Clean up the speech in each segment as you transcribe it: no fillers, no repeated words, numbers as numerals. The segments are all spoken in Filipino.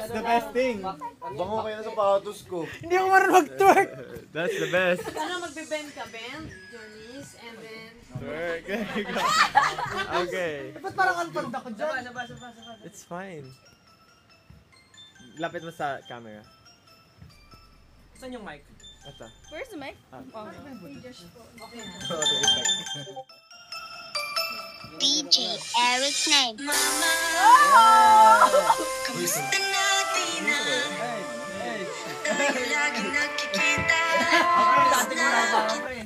That's the best thing. Bango kayo na sapatos ko. Hindi ako marunong mag-twerk. That's the best. Ano, magbe-bend ka, bend your knees and then... Twerk. Okay. Ba't parang unpand ako dyan? It's fine. Lapit mo sa camera. Saan yung mic? Ito. Where's the mic? DJ Eric's name.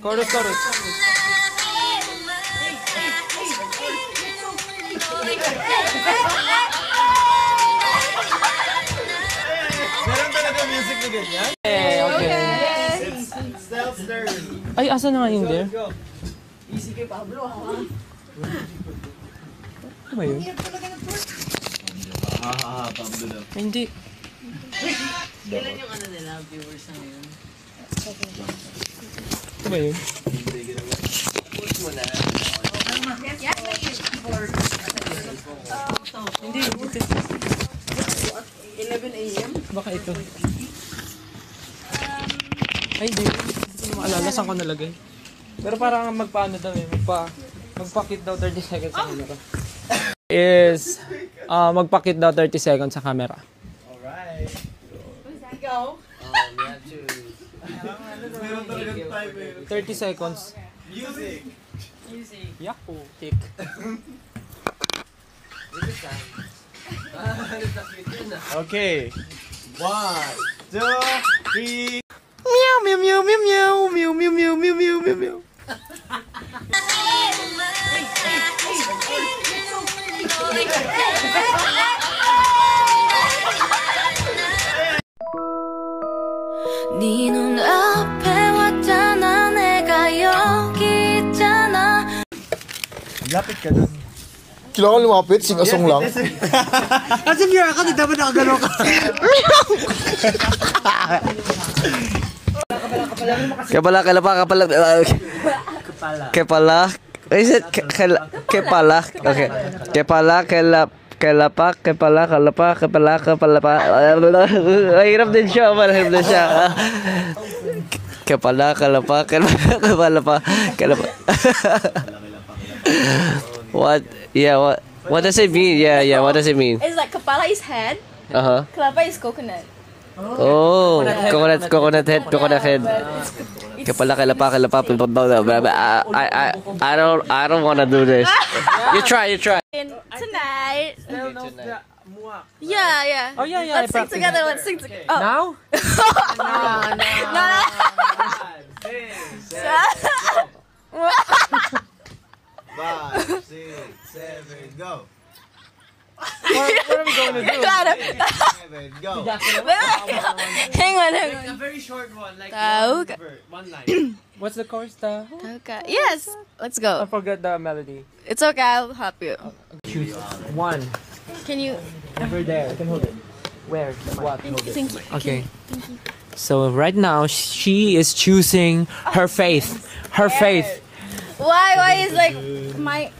Chorus. Meron talaga music na ganyan? Okay. Self-stirring. Ay, asa na nga yung there? Easy kay Pablo, ha? Ano ba yun? Pablo daw. Ay, hindi. Kailan yung ano nila, viewers na ngayon? Ito ba yun? Hindi. 11 a.m.? Baka ito. Ay, hindi. Hindi ko maalala saan ko nalagay. Pero parang magpaano daw eh. Magpakit daw 30 seconds sa camera. Is magpakit daw 30 seconds sa camera. Alright. Go. Meron talaga time eh. 30 seconds. Music. Yako. Tick. Okay. 1, 2, 3. Meow, meow, meow, meow, meow, meow, meow, meow, meow, meow, meow, meow. 네 눈앞에 왔잖아 내가 여기 있잖아 Lapit ka dun. Kailangan lumapit, sing-asong lang. Kasi viewer ako, di dapat nakagano ka. Kepala. Is it kepala? Okay. Kepala. Hirap din siya. Kepala. What? Yeah, what does it mean? Yeah, what does it mean? It's like kapala is head, Uh-huh. kalapa is coconut. Oh, coconut head. Kepala. I don't want to do this. You try. Tonight. Yeah. Oh, yeah. Let's sing together. Oh. Now? No. 5, 6, 7, go. What are we going to do? 7, go. Hang on. A very short one, like Tauka. one line. What's the chorus? Okay. Yes. Let's I go. forgot the melody. It's okay. I'll help you. Choose one. Can you? Over there. You can hold it. Where? What? Thank you. Okay. So right now she is choosing her faith. Her faith. Why is like my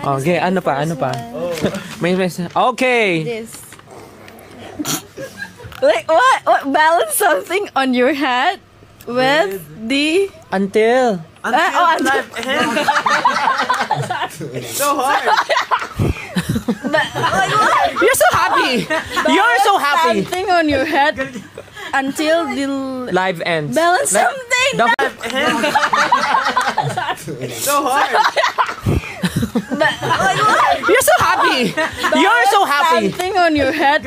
Okay, ano pa? May okay. this? Like what? Balance something on your head with the Until. It's so hard. You're so happy. You're so happy. something on your head until the Live ends. balance something. It's so hard. You're so happy. You're so happy. Something on your head